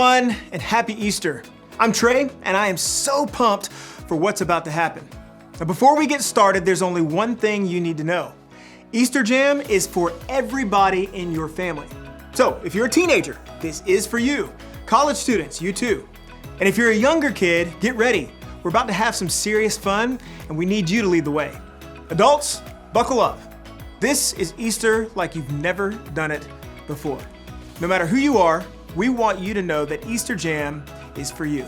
everyone, and happy Easter. I'm Trey, and I am so pumped for what's about to happen. Now, before we get started, there's only one thing you need to know. Easter Jam is for everybody in your family. So, if you're a teenager, this is for you. College students, you too. And if you're a younger kid, get ready. We're about to have some serious fun, and we need you to lead the way. Adults, buckle up. This is Easter like you've never done it before. No matter who you are, we want you to know that Easter Jam is for you.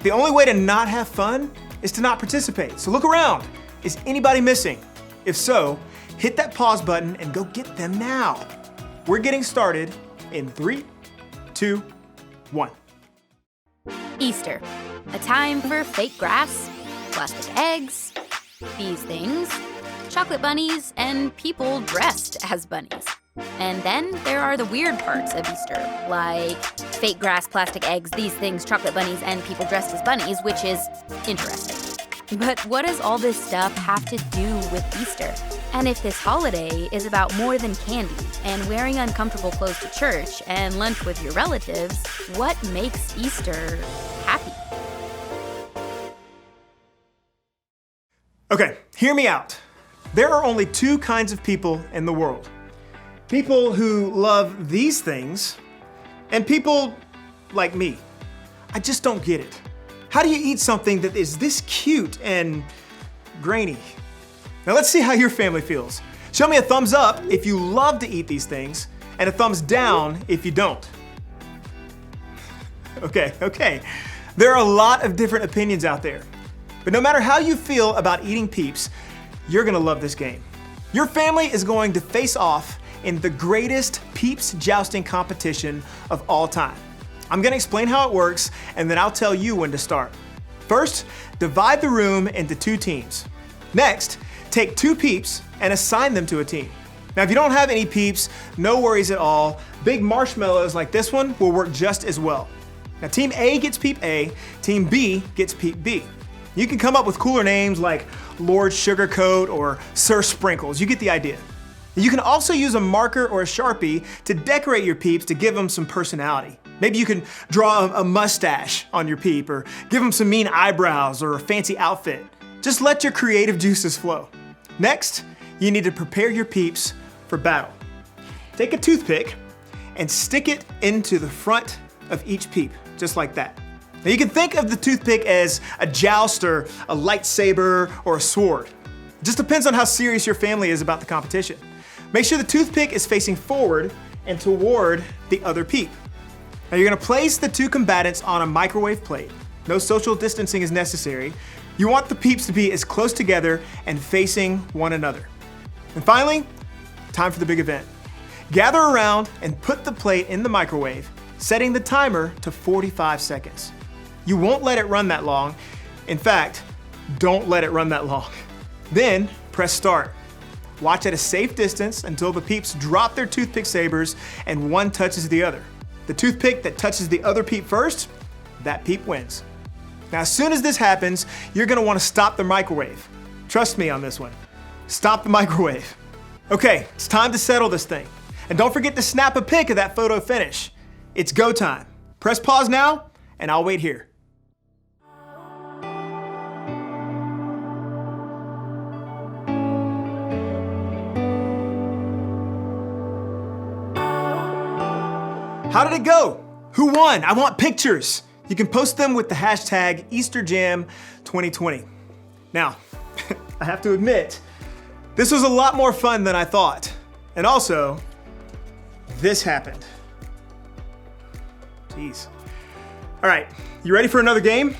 The only way to not have fun is to not participate. So look around. Is anybody missing? If so, hit that pause button and go get them now. We're getting started in 3, 2, 1. Easter, a time for fake grass, plastic eggs, these things, chocolate bunnies, and people dressed as bunnies. And then there are the weird parts of Easter, like fake grass, plastic eggs, these things, chocolate bunnies, and people dressed as bunnies, which is interesting. But what does all this stuff have to do with Easter? And if this holiday is about more than candy and wearing uncomfortable clothes to church and lunch with your relatives, what makes Easter happy? Okay, hear me out. There are only two kinds of people in the world. People who love these things, and people like me. I just don't get it. How do you eat something that is this cute and grainy? Now let's see how your family feels. Show me a thumbs up if you love to eat these things, and a thumbs down if you don't. Okay. There are a lot of different opinions out there. But no matter how you feel about eating Peeps, you're gonna love this game. Your family is going to face off in the greatest Peeps jousting competition of all time. I'm gonna explain how it works, and then I'll tell you when to start. First, divide the room into 2 teams. Next, take 2 Peeps and assign them to a team. Now, if you don't have any Peeps, no worries at all. Big marshmallows like this one will work just as well. Now, Team A gets Peep A, Team B gets Peep B. You can come up with cooler names like Lord Sugarcoat or Sir Sprinkles. You get the idea. You can also use a marker or a Sharpie to decorate your Peeps to give them some personality. Maybe you can draw a mustache on your Peep or give them some mean eyebrows or a fancy outfit. Just let your creative juices flow. Next, you need to prepare your Peeps for battle. Take a toothpick and stick it into the front of each Peep, just like that. Now you can think of the toothpick as a jouster, a lightsaber, or a sword. It just depends on how serious your family is about the competition. Make sure the toothpick is facing forward and toward the other Peep. Now you're gonna place the 2 combatants on a microwave plate. No social distancing is necessary. You want the Peeps to be as close together and facing one another. And finally, time for the big event. Gather around and put the plate in the microwave, setting the timer to 45 seconds. You won't let it run that long. In fact, don't let it run that long. Then press start. Watch at a safe distance until the Peeps drop their toothpick sabers and one touches the other. The toothpick that touches the other Peep first, that Peep wins. Now, as soon as this happens, you're gonna wanna stop the microwave. Trust me on this one. Stop the microwave. Okay, it's time to settle this thing. And don't forget to snap a pic of that photo finish. It's go time. Press pause now, and I'll wait here. How did it go? Who won? I want pictures. You can post them with the hashtag EasterJam2020. Now, I have to admit, this was a lot more fun than I thought. And also, this happened. Jeez. All right, you ready for another game?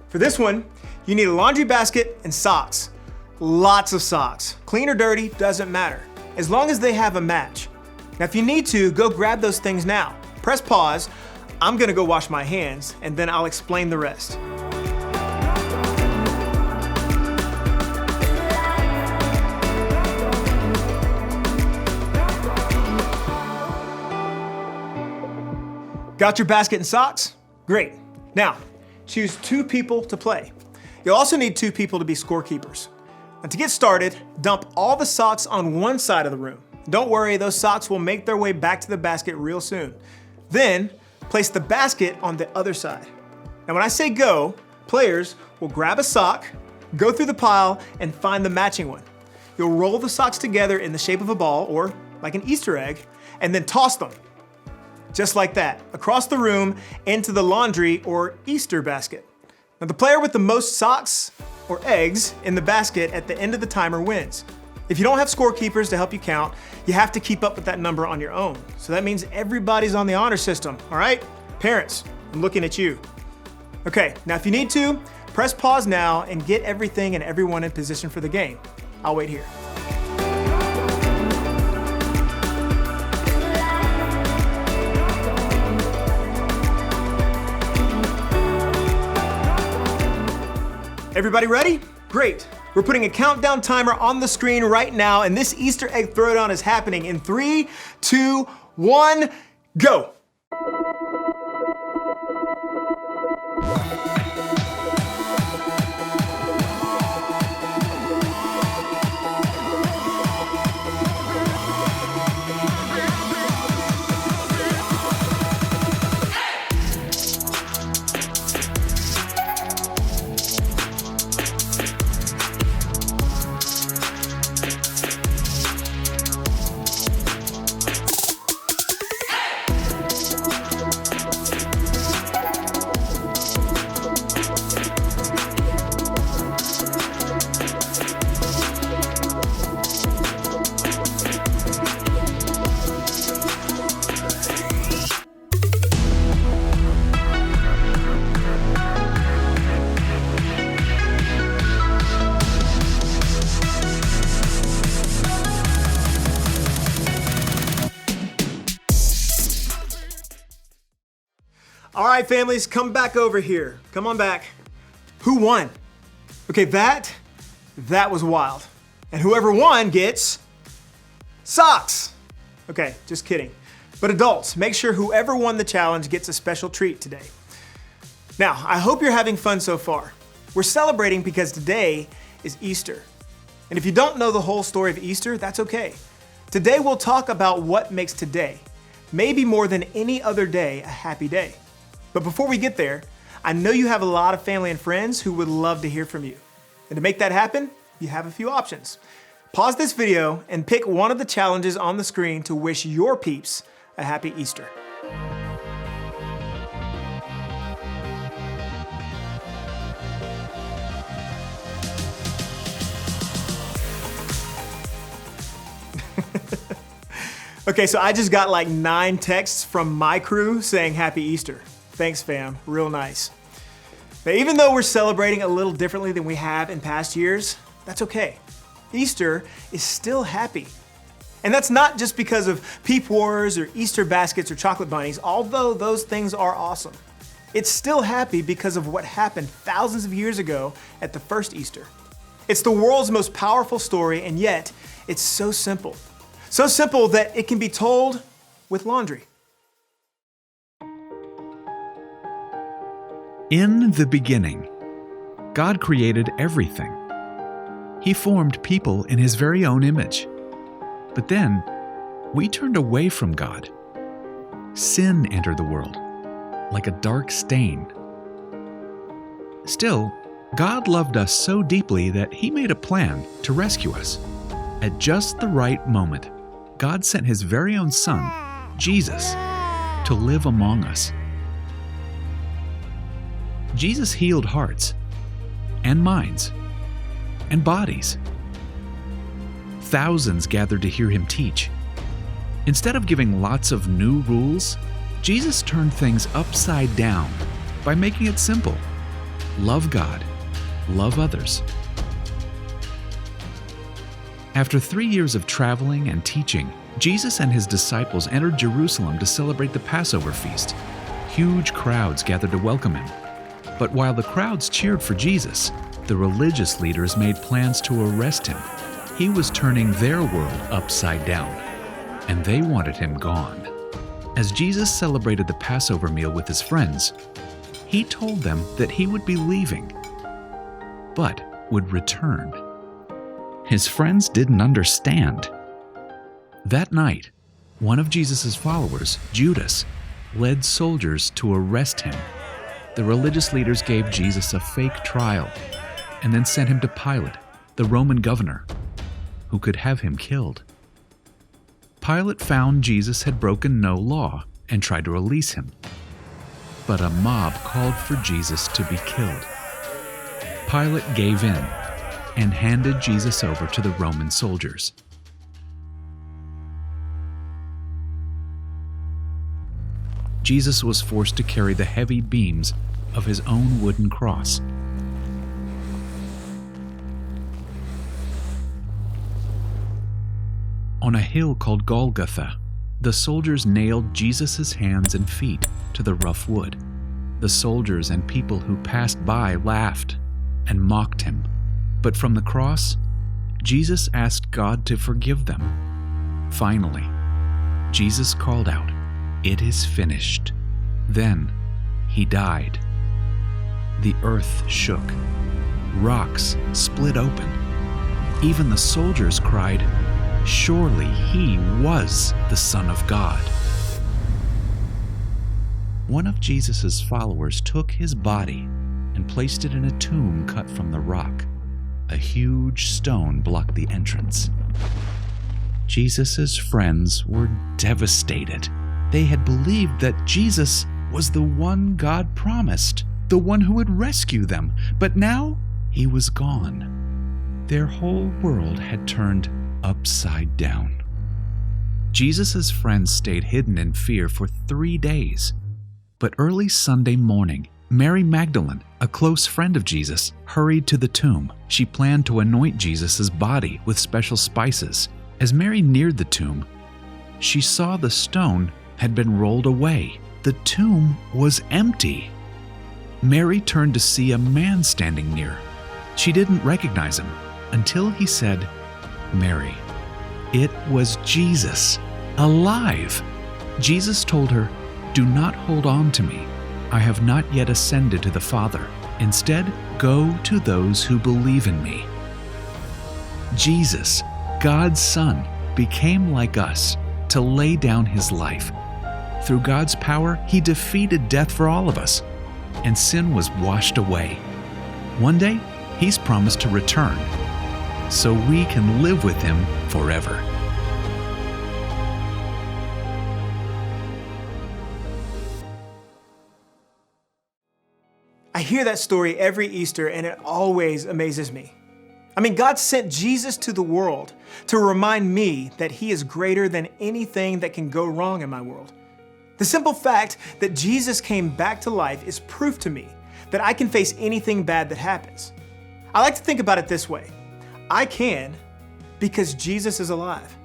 For this one, you need a laundry basket and socks. Lots of socks. Clean or dirty, doesn't matter, as long as they have a match. Now, if you need to, go grab those things now. Press pause. I'm gonna go wash my hands, and then I'll explain the rest. Got your basket and socks? Great. Now, choose 2 people to play. You'll also need 2 people to be scorekeepers. And to get started, dump all the socks on one side of the room. Don't worry, those socks will make their way back to the basket real soon. Then, place the basket on the other side. Now when I say go, players will grab a sock, go through the pile, and find the matching one. You'll roll the socks together in the shape of a ball, or like an Easter egg, and then toss them. Just like that, across the room into the laundry or Easter basket. Now the player with the most socks or eggs in the basket at the end of the timer wins. If you don't have scorekeepers to help you count, you have to keep up with that number on your own. So that means everybody's on the honor system, all right? Parents, I'm looking at you. Okay, now if you need to, press pause now and get everything and everyone in position for the game. I'll wait here. Everybody ready? Great. We're putting a countdown timer on the screen right now, and this Easter egg throwdown is happening in 3, 2, 1, go. All right, families, come back over here. Come on back. Who won? Okay, that was wild. And whoever won gets socks. Okay, just kidding. But adults, make sure whoever won the challenge gets a special treat today. Now, I hope you're having fun so far. We're celebrating because today is Easter. And if you don't know the whole story of Easter, that's okay. Today we'll talk about what makes today, maybe more than any other day, a happy day. But before we get there, I know you have a lot of family and friends who would love to hear from you. And to make that happen, you have a few options. Pause this video and pick one of the challenges on the screen to wish your peeps a happy Easter. Okay, so I just got like 9 texts from my crew saying happy Easter. Thanks, fam. Real nice. Now, even though we're celebrating a little differently than we have in past years, that's okay. Easter is still happy. And that's not just because of Peep Wars or Easter baskets or chocolate bunnies, although those things are awesome. It's still happy because of what happened thousands of years ago at the first Easter. It's the world's most powerful story, and yet it's so simple. So simple that it can be told with laundry. In the beginning, God created everything. He formed people in His very own image. But then, we turned away from God. Sin entered the world, like a dark stain. Still, God loved us so deeply that He made a plan to rescue us. At just the right moment, God sent His very own Son, Jesus, to live among us. Jesus healed hearts and minds and bodies. Thousands gathered to hear Him teach. Instead of giving lots of new rules, Jesus turned things upside down by making it simple. Love God, love others. After 3 years of traveling and teaching, Jesus and His disciples entered Jerusalem to celebrate the Passover feast. Huge crowds gathered to welcome Him. But while the crowds cheered for Jesus, the religious leaders made plans to arrest Him. He was turning their world upside down, and they wanted Him gone. As Jesus celebrated the Passover meal with His friends, He told them that He would be leaving, but would return. His friends didn't understand. That night, one of Jesus' followers, Judas, led soldiers to arrest him. The religious leaders gave Jesus a fake trial and then sent him to Pilate, the Roman governor, who could have him killed. Pilate found Jesus had broken no law and tried to release him. But a mob called for Jesus to be killed. Pilate gave in and handed Jesus over to the Roman soldiers. Jesus was forced to carry the heavy beams of his own wooden cross. On a hill called Golgotha, the soldiers nailed Jesus' hands and feet to the rough wood. The soldiers and people who passed by laughed and mocked him. But from the cross, Jesus asked God to forgive them. Finally, Jesus called out, "It is finished." Then he died. The earth shook. Rocks split open. Even the soldiers cried, "Surely he was the Son of God." One of Jesus' followers took his body and placed it in a tomb cut from the rock. A huge stone blocked the entrance. Jesus' friends were devastated. They had believed that Jesus was the one God promised, the one who would rescue them, but now he was gone. Their whole world had turned upside down. Jesus' friends stayed hidden in fear for 3 days. But early Sunday morning, Mary Magdalene, a close friend of Jesus, hurried to the tomb. She planned to anoint Jesus' body with special spices. As Mary neared the tomb, she saw the stone had been rolled away. The tomb was empty. Mary turned to see a man standing near. She didn't recognize him until he said, "Mary." It was Jesus, alive. Jesus told her, "Do not hold on to me. I have not yet ascended to the Father. Instead, go to those who believe in me." Jesus, God's Son, became like us to lay down his life. Through God's power, he defeated death for all of us, and sin was washed away. One day, he's promised to return, so we can live with him forever. I hear that story every Easter and it always amazes me. I mean, God sent Jesus to the world to remind me that he is greater than anything that can go wrong in my world. The simple fact that Jesus came back to life is proof to me that I can face anything bad that happens. I like to think about it this way. I can because Jesus is alive.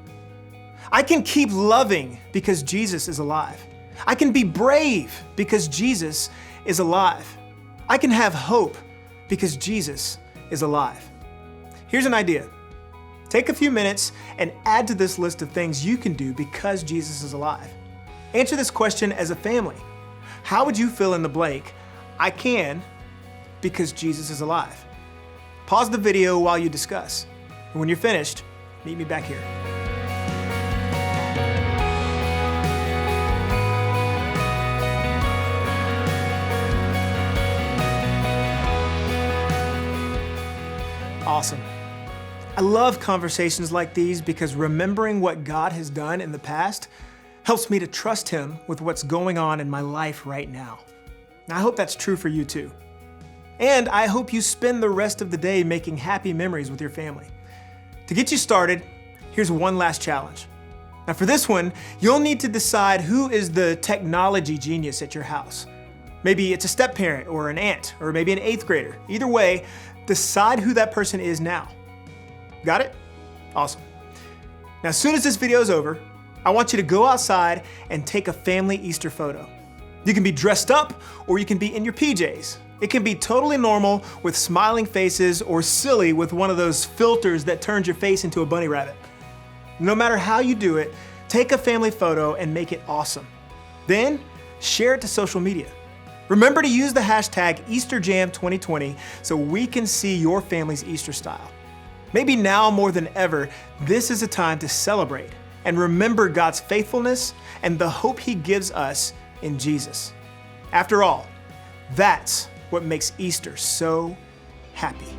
I can keep loving because Jesus is alive. I can be brave because Jesus is alive. I can have hope because Jesus is alive. Here's an idea. Take a few minutes and add to this list of things you can do because Jesus is alive. Answer this question as a family. How would you fill in the blank? I can because Jesus is alive. Pause the video while you discuss. And when you're finished, meet me back here. Awesome. I love conversations like these because remembering what God has done in the past helps me to trust him with what's going on in my life right now. And I hope that's true for you too. And I hope you spend the rest of the day making happy memories with your family. To get you started, here's one last challenge. Now for this one, you'll need to decide who is the technology genius at your house. Maybe it's a step-parent or an aunt, or maybe an 8th grader. Either way, decide who that person is now. Got it? Awesome. Now, as soon as this video is over, I want you to go outside and take a family Easter photo. You can be dressed up or you can be in your PJs. It can be totally normal with smiling faces or silly with one of those filters that turns your face into a bunny rabbit. No matter how you do it, take a family photo and make it awesome. Then share it to social media. Remember to use the hashtag EasterJam2020 so we can see your family's Easter style. Maybe now more than ever, this is a time to celebrate and remember God's faithfulness and the hope he gives us in Jesus. After all, that's what makes Easter so happy.